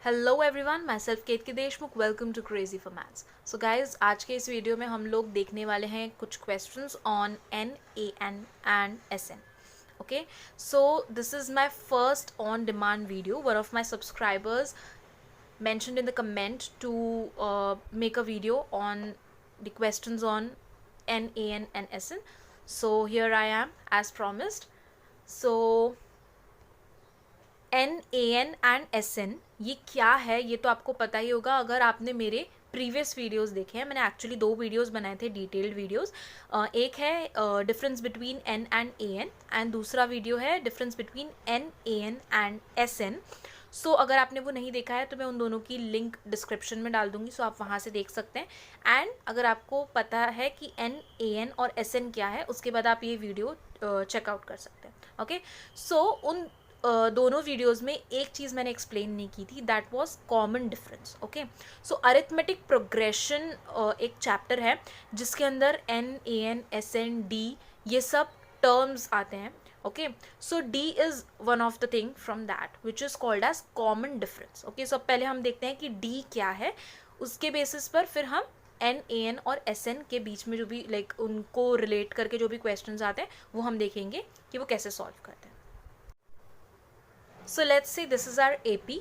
Hello everyone, myself Ketki Deshmukh. Welcome to crazy for maths. So guys, आज के इस video में हम लोग देखने वाले हैं कुछ questions on N, A N and S N. Okay, so this is my first on demand video. One of my subscribers mentioned in the comment to make a video on the questions on N, A, N and S, N. So here I am as promised. So N, A, N and S N ये क्या है, ये तो आपको पता ही होगा अगर आपने मेरे प्रीवियस वीडियोस देखे हैं. मैंने एक्चुअली 2 वीडियोस बनाए थे, डिटेल्ड वीडियोस. एक है difference between N and A N and दूसरा वीडियो है difference between N, A N and S N. So अगर आपने वो नहीं देखा है तो मैं उन दोनों की लिंक डिस्क्रिप्शन में डाल दूंगी, सो आप वहाँ से देख सकते हैं. एंड अगर आपको पता है कि एन, ए एन और एस एन क्या है, उसके बाद आप ये वीडियो चेकआउट कर सकते हैं. ओके, सो उन दोनों वीडियोस में एक चीज़ मैंने एक्सप्लेन नहीं की थी, that was common difference. Okay, so arithmetic progression एक चैप्टर है जिसके अंदर N, A N, S N, D ये सब टर्म्स आते हैं. Okay, so D is one of the thing from that which is called as common difference. Okay, so पहले हम देखते हैं कि डी क्या है, उसके बेसिस पर फिर हम एन, ए एन और एस एन के बीच में जो भी उनको रिलेट करके जो भी क्वेश्चंस आते हैं वो हम देखेंगे कि वो कैसे सॉल्व करते हैं. So let's say this is our AP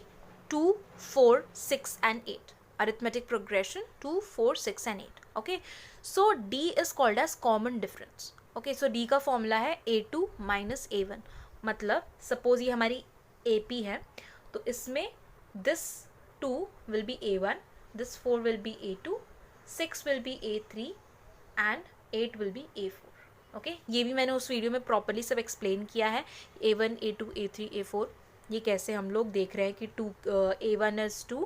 2, 4, 6 and 8. Arithmetic progression 2, 4, 6 and 8. Okay. So D is called as common difference. Okay. So D का फॉर्मूला है A2 minus A1. मतलब suppose ये हमारी AP है तो इसमें this 2 will be A1, this 4 will be A2, 6 will be A3 and 8 will be A4. Okay, ये भी मैंने उस वीडियो में प्रॉपरली सब एक्सप्लेन किया है. A1, A2, A3, A4 ये कैसे हम लोग देख रहे हैं कि A1 is 2,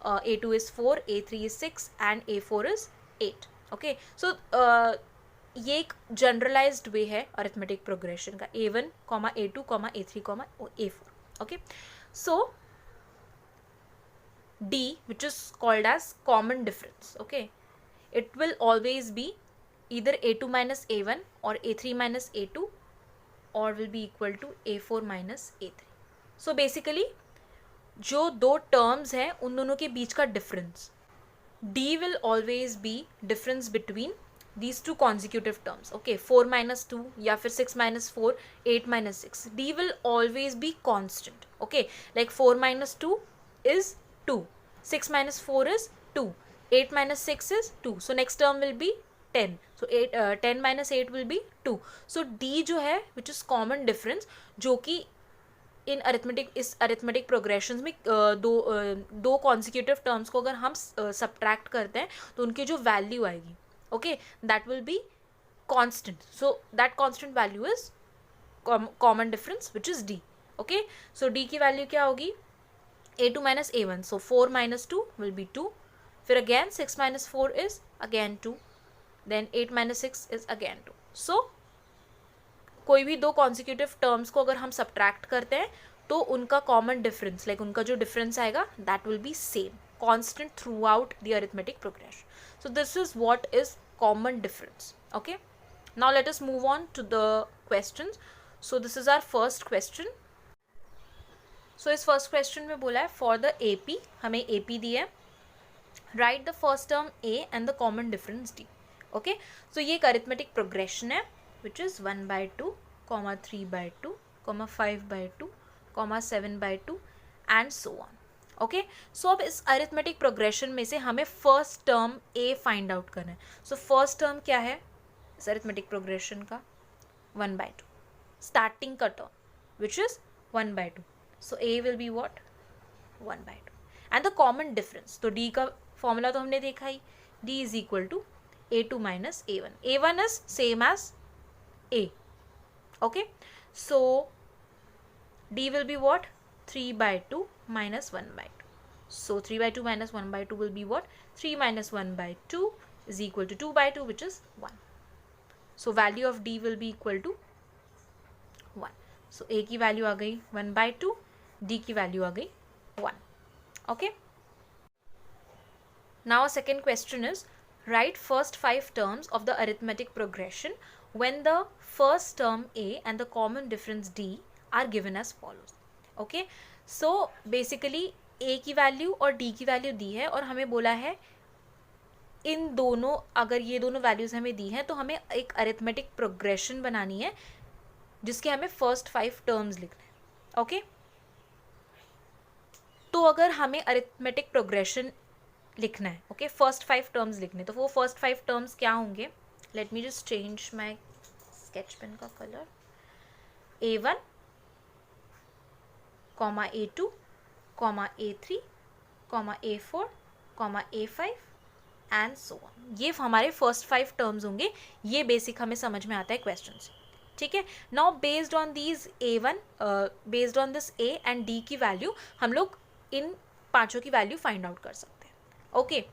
A2 is 4, A3 is 6 and A4 is 8. Okay, so ये एक जनरलाइज्ड वे है अरिथमेटिक प्रोग्रेशन का, A1, A2, A3, A4. Okay, so D which is called as common difference. Okay, it will always be either A2 minus A1 or A3 minus A2 or will be equal to A4 minus A3. So basically जो दो terms हैं उन दोनों के बीच का difference, D will always be difference between these two consecutive terms. Okay, 4 minus 2 या फिर 6 minus 4, 8 minus 6, D will always be constant. Okay, like 4 minus 2 is 2, 6 minus 4 is 2, 8 minus 6 is 2. So next term will be 10. So 10 minus 8 will be 2. So D जो है which is common difference, जो कि इन इस arithmetic progression में दो consecutive terms को अगर हम सब्ट्रैक्ट करते हैं तो उनकी जो वैल्यू आएगी, okay, that will be constant. So that constant value is common difference which is D. Okay, so D की वैल्यू क्या होगी, A2 minus A1. So 4 minus 2 will be 2. फिर again 6 minus 4 is again 2. Then 8 minus 6 is again 2. So कोई भी दो consecutive terms को अगर हम सब्ट्रैक्ट करते हैं तो उनका कॉमन डिफरेंस, उनका जो डिफरेंस आएगा that will be same, constant throughout the arithmetic progression. So this is what is common difference. Okay, now let us move on to the questions. So this is our first question. So इस first question में बोला है for the AP, हमें AP दी है, right the first term A and the common difference D. Okay, so ये एक arithmetic progression है which is 1/2, 3/2, 5/2, 7/2 and so on. Okay, so अब इस अरिथमेटिक प्रोग्रेशन में से हमें first term A find out करना है. सो फर्स्ट टर्म क्या है इस अरिथमेटिक प्रोग्रेशन का, 1/2, स्टार्टिंग का term which is 1/2. So A will be what, 1/2 and the common difference. तो D का फॉर्मूला तो हमने देखा ही, D is equal to A2 minus A1. A1 is same as A. Okay, so D will be what, 3/2 minus 1/2. So 3/2 minus 1/2 will be what, 3 minus 1/2 is equal to 2/2 which is 1. So value of D will be equal to 1. So A की value आ गई 1/2, D की value आ गई 1. Okay, now a second question is, write first 5 terms of the arithmetic progression when the first term A and the common difference D are given as follows. Okay, so basically ए की value और D की value दी है और हमें बोला है इन दोनों, अगर ये दोनों वैल्यूज़ हमें दी हैं तो हमें एक अरिथमेटिक प्रोग्रेशन बनानी है जिसके हमें फर्स्ट 5 टर्म्स लिखने हैं. ओके, तो अगर हमें अरिथमेटिक प्रोग्रेशन लिखना है, ओके, फर्स्ट 5 टर्म्स लिखने, तो वो फर्स्ट 5 टर्म्स क्या होंगे? Let me just change my sketch pen का colour. A1, A2, A3, A4, A5 and so on. ये हमारे फर्स्ट 5 टर्म्स होंगे. ये बेसिक हमें समझ में आता है क्वेश्चन से. ठीक है. Now based on these A1, based on this A and D की वैल्यू हम लोग इन पांचों की वैल्यू फाइंड आउट कर सकते हैं. ओके,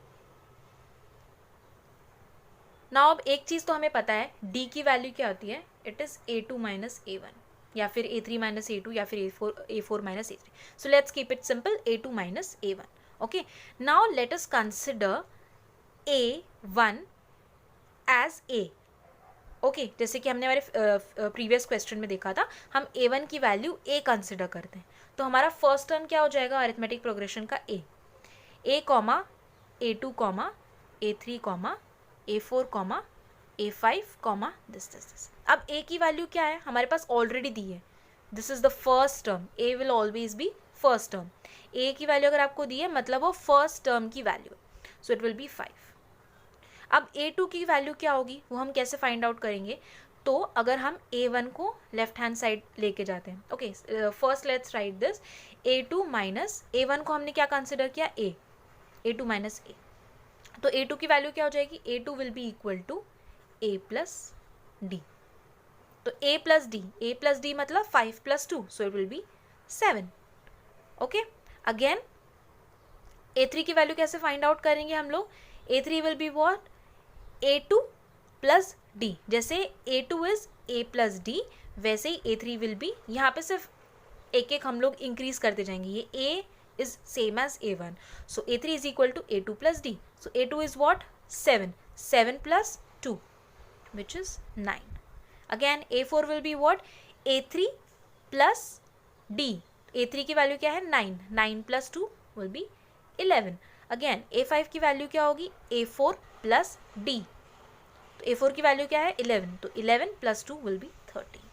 नाउ अब एक चीज़ तो हमें पता है, D की वैल्यू क्या होती है? It is A2 minus A1 या फिर A3 माइनस A2 या फिर A4 minus A3. So let's keep it simple, A2 minus A1. Okay, now let us consider A1 as A. Okay, जैसे कि हमने हमारे प्रीवियस क्वेश्चन में देखा था, हम A1 की वैल्यू A कंसिडर करते हैं. तो हमारा फर्स्ट टर्म क्या हो जाएगा अरिथमेटिक प्रोग्रेशन का? A comma A2 comma A3 comma A4 comma A5 comma this. अब A की वैल्यू क्या है? हमारे पास ऑलरेडी दी है. This is the first term. A will always be first term. A की वैल्यू अगर आपको दी है मतलब वो फर्स्ट टर्म की वैल्यू है. सो इट विल बी 5. अब A2 की वैल्यू क्या होगी वो हम कैसे फाइंड आउट करेंगे? तो अगर हम A1 को लेफ्ट हैंड साइड लेके जाते हैं, okay, first let's write this. A2 minus A1 को हमने क्या कंसिडर किया? A2 minus A. तो A2 की वैल्यू क्या हो जाएगी? A2 will be equal to A plus D. तो A प्लस D मतलब 5 plus 2, so it will be 7. Okay, again A3 की वैल्यू कैसे फाइंड आउट करेंगे हम लोग? A3 will be what? A2 plus D. जैसे A2 is A plus D, वैसे ही A3 will be. यहाँ पे सिर्फ एक एक हम लोग इंक्रीज करते जाएंगे. ये A is same as A1. So A3 is equal to A2 plus D. So A2 is what? 7. 7 plus 2, which is 9. Again A4 will be what? A3 plus D. A3 की वैल्यू क्या है? 9. 9 plus 2 will be 11. Again A5 की value क्या होगी? A4 plus D. तो A4 की value क्या है? 11. तो 11 plus 2 will be 13.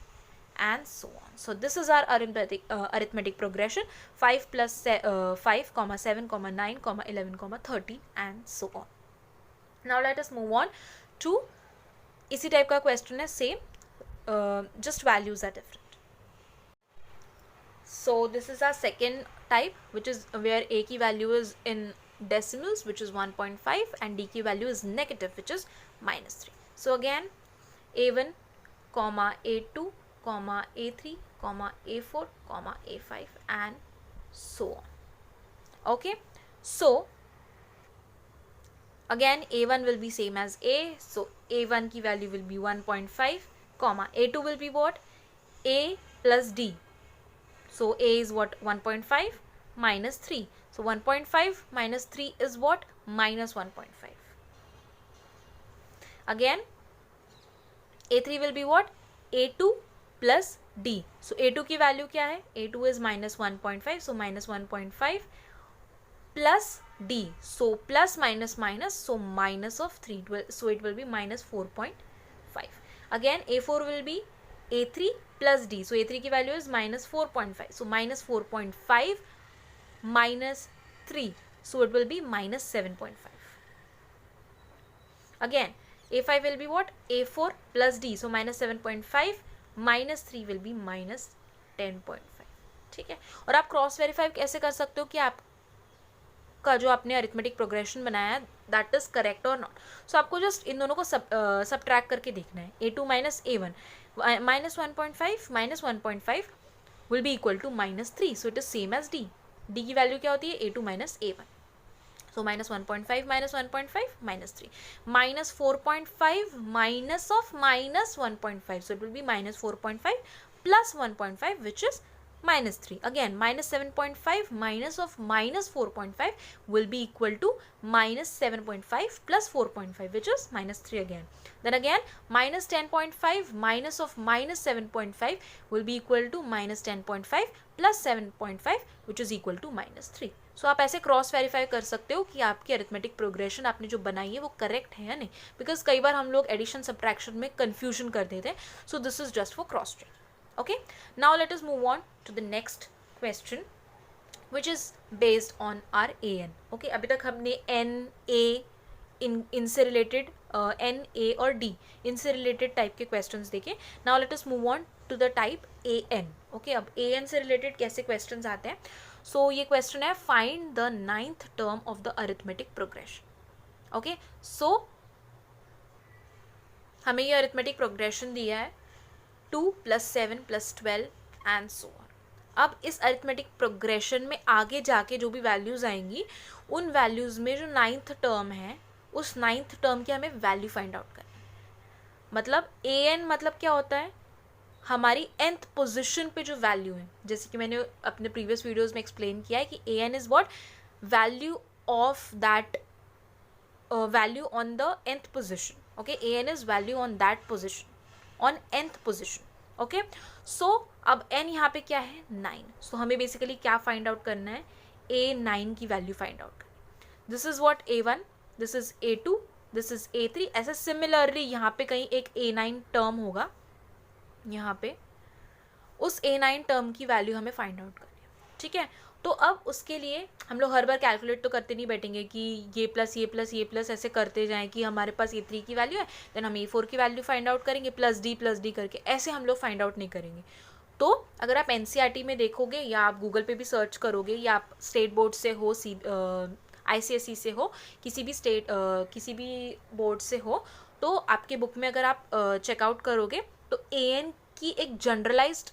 And so on. So this is our arithmetic progression. 5 plus 5, 7, 9, 11, 13 and so on. Now let us move on to इसी type का क्वेश्चन है same, just values are different. So this is our second type, which is where A की value is in decimals, which is 1.5, and D की value is negative, which is -3. So again A1, A2, A3, A4, A5 and so on. Okay, so again A1 will be same as A, so A1 की value will be 1.5, A2 will be what? A plus D. So A is what? 1.5 minus 3. So 1.5 minus 3 is what? Minus 1.5. Again A3 will be what? A2 plus D. So A2 की value क्या है? A2 is minus 1.5, so minus 1.5 plus D. So plus minus minus, so minus of 3. So it will be minus 4.5. Again A4 will be A3 plus D. So A3 की value is minus 4.5. So minus 4.5 minus 3. So it will be minus 7.5. Again A5 will be what? A4 plus D. So minus 7.5 minus 3 will be minus 10.5. ठीक है, और आप cross verify कैसे कर सकते हो कि आपका जो आपने अरिथमेटिक प्रोग्रेशन बनाया है दैट इज करेक्ट और नॉट. सो आपको जस्ट इन दोनों को सबट्रैक्ट करके देखना है. A2 minus A1 minus 1.5 minus 1.5 will be equal to minus 3. So it is same as D. D की वैल्यू क्या होती है? A2 minus A1. So minus 1.5 minus 1.5 minus 3. Minus 4.5 minus of minus 1.5. So it will be minus 4.5 plus 1.5, which is minus 3. Again minus 7.5 minus of minus 4.5 will be equal to minus 7.5 plus 4.5, which is minus 3 again. Then again minus 10.5 minus of minus 7.5 will be equal to minus 10.5 plus 7.5, which is equal to minus 3. सो आप ऐसे cross verify कर सकते हो कि आपकी arithmetic progression आपने जो बनाई है वो करेक्ट है या नहीं, बिकॉज कई बार हम लोग एडिशन सब्ट्रैक्शन में कन्फ्यूजन कर देते हैं. So this is just for cross check. Okay, now let us move on to the next question which is based on our an. Okay, अभी तक हमने n a इनसे रिलेटेड n a और d इनसे related type के questions देखे. Now let us move on to the type a n. Okay, अब a n से रिलेटेड कैसे क्वेश्चंस आते हैं. सो ये क्वेश्चन है find the 9th term of the arithmetic progression. Okay, so हमें ये अरिथमेटिक प्रोग्रेशन दिया है 2 + 7 + 12 एंड सो ऑन. अब इस अरिथमेटिक प्रोग्रेशन में आगे जाके जो भी वैल्यूज़ आएंगी उन वैल्यूज़ में जो 9th टर्म है उस 9th टर्म की हमें वैल्यू फाइंड आउट करनी है. मतलब ए एन मतलब क्या होता है, हमारी nth पोजिशन पे जो वैल्यू है, जैसे कि मैंने अपने प्रीवियस वीडियोज़ में एक्सप्लेन किया है कि A N is what value of that value on the nth position. Okay, A N is value on that position on nth position. Okay, so अब n यहाँ पे क्या है 9. सो हमें बेसिकली क्या फाइंड आउट करना है, a9 की वैल्यू फाइंड आउट करनी है. This is what a1, this is a2, this is a3. ऐसा सिमिलरली यहाँ पे कहीं एक a9 टर्म होगा, यहाँ पे उस a9 टर्म की वैल्यू हमें फाइंड आउट करनी है. ठीक है, तो अब उसके लिए हम लोग हर बार कैलकुलेट तो करते नहीं बैठेंगे कि ये प्लस ये प्लस ये प्लस ऐसे करते जाएं कि हमारे पास a3 की वैल्यू है, देन हम a4 की वैल्यू फाइंड आउट करेंगे प्लस डी करके. ऐसे हम लोग फाइंड आउट नहीं करेंगे. तो अगर आप एनसीईआरटी में देखोगे या आप गूगल पे भी सर्च करोगे या आप स्टेट बोर्ड से हो, आईसीएसई से हो, किसी भी बोर्ड से हो, तो आपके बुक में अगर आप चेकआउट करोगे तो एएन की एक जनरलाइज्ड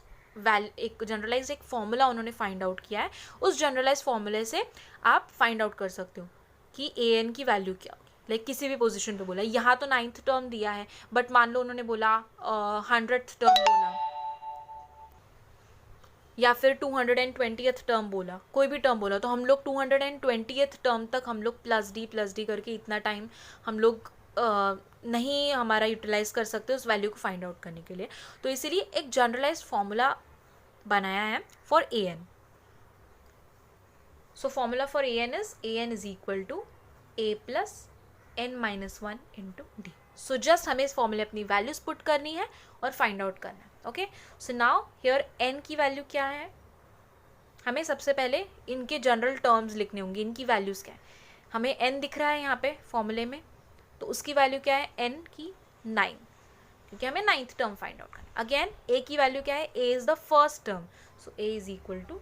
एक फॉर्मूला उन्होंने फाइंड आउट किया है. उस जनरलाइज फॉर्मूले से आप फाइंड आउट कर सकते हो कि एएन की वैल्यू क्या होगी. लाइक किसी भी पोजीशन पे बोला, यहाँ तो 9th टर्म दिया है, बट मान लो उन्होंने बोला 100th टर्म बोला या फिर 220th टर्म बोला, कोई भी टर्म बोला, तो हम लोग 220th टर्म तक हम लोग प्लस डी करके इतना टाइम हम लोग नहीं हमारा यूटिलाइज कर सकते उस वैल्यू को फाइंड आउट करने के लिए. तो इसीलिए एक जनरलाइज फॉर्मूला बनाया है for A N. So formula for A N is equal to a + n-1 into D. So just हमें इस फॉर्मूले अपनी वैल्यूज पुट करनी है और फाइंड आउट करना है. Okay, so now here n की वैल्यू क्या है, हमें सबसे पहले इनके जनरल टर्म्स लिखने होंगे. इनकी वैल्यूज़ क्या है, हमें n दिख रहा है यहाँ पे फॉर्मूले में, तो उसकी वैल्यू क्या है n की 9, क्योंकि हमें 9th टर्म फाइंड आउट करना है. अगेन a की वैल्यू क्या है, a is the first term, so a is equal to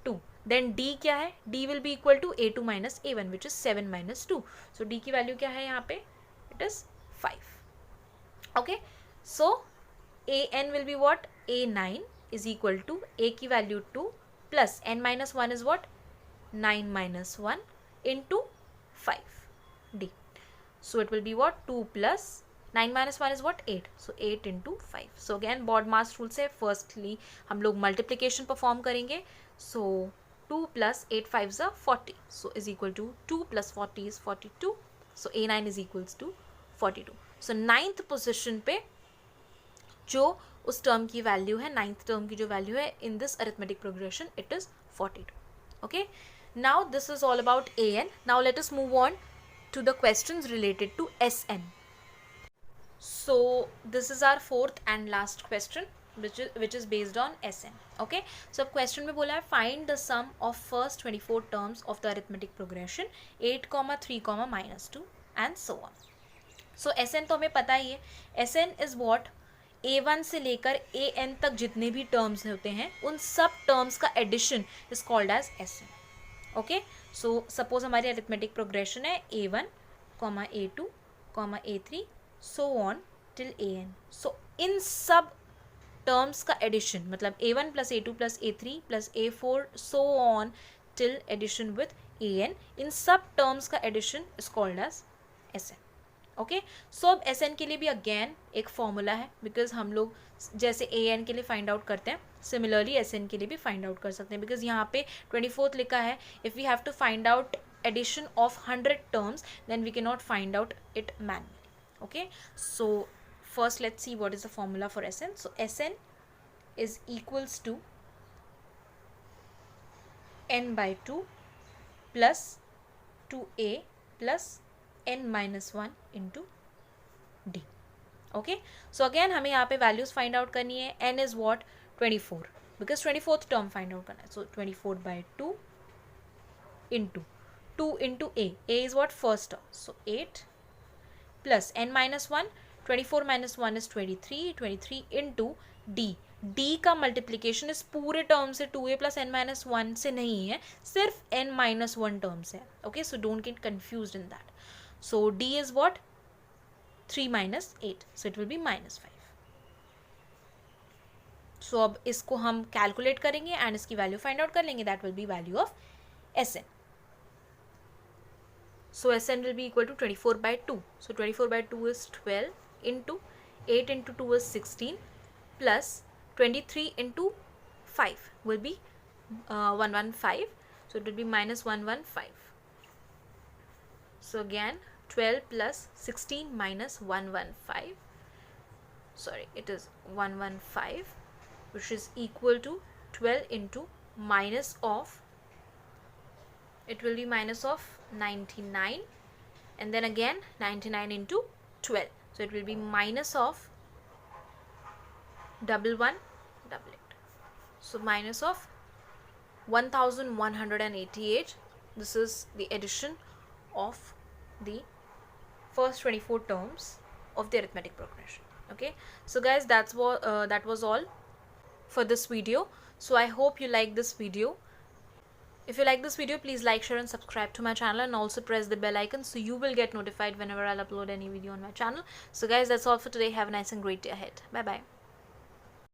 2. Then d क्या है, d will be equal to a2 - a1 which is 7 - 2. So d की वैल्यू क्या है यहाँ पे, it is 5. Okay, so an will be what, a9 is equal to a की value 2 plus n-1 is what, 9 - 1 into 5 d. So it will be what, 2 plus 9 - 1 is what, 8. So 8 into 5. So again BODMAS rule से firstly हम लोग multiplication perform करेंगे. So 2 plus 8 5s are 40. So is equal to 2 plus 40 is 42. So a9 is equals to 42. So 9th position पे जो उस term की value है, 9th term की जो वैल्यू है in this arithmetic progression, it is 42. Okay, now this is all about A N. Now let us move on to the questions related to S N. So this is our 4th and last question which is based on SN. Okay, so अब question में बोला है find the sum of first 24 terms of the arithmetic progression 8, 3, -2 and so on. So SN तो हमें पता ही है. SN is what, a1 से लेकर an तक जितने भी टर्म्स होते हैं उन सब टर्म्स का addition is called as SN. Okay, so suppose हमारी अरिथमेटिक प्रोग्रेशन है a1, a2, a3 so on till an. So इन सब टर्म्स का एडिशन, मतलब a1 + a2 + a3 + a4 so on till addition with an, इन सब terms का addition is called as SN. Okay, so अब SN के लिए भी अगेन एक फॉर्मूला है, बिकॉज हम लोग जैसे an के लिए फाइंड आउट करते हैं सिमिलरली SN के लिए भी फाइंड आउट कर सकते हैं, बिकॉज यहाँ पे 24th लिखा है. If we have to find out addition of 100 terms then we can not find out it manually. Okay, so first let's see what is the formula for SN. So SN is equals to n/2 plus 2a plus n minus 1 into d. Okay, so again हमें यहाँ पे values find out करनी है. n is what? 24, because 24th term find out करना है. So 24 by 2 into 2 into a is what? First term, so 8 plus n minus 1, 24 minus 1 is 23, 23 into d. d का multiplication इस पूरे टर्म से 2a plus n minus 1 से नहीं है, सिर्फ n माइनस 1 टर्म से है. Okay, so don't get confused in that. So d is what? 3 minus 8, so it will be minus 5. So अब इसको हम कैलकुलेट करेंगे एंड इसकी वैल्यू फाइंड आउट कर लेंगे. That will B value of Sn. So Sn will be equal to 24 by 2. So 24 by 2 is 12 into 8 into 2 is 16 plus 23 into 5 will be 115. So it will be minus 115. So again 12 plus 16 minus 115. Sorry, it is 115, which is equal to 12 into minus of, it will be minus of 99, and then again 99 into 12. So it will be minus of 1188. So minus of 1188. This is the addition of the first 24 terms of the arithmetic progression. Okay, so guys, that was all for this video. So I hope you like this video. If you like this video, please like, share and subscribe to my channel, and also press the bell icon so you will get notified whenever I'll upload any video on my channel. So guys, that's all for today. Have a nice and great day ahead. Bye bye.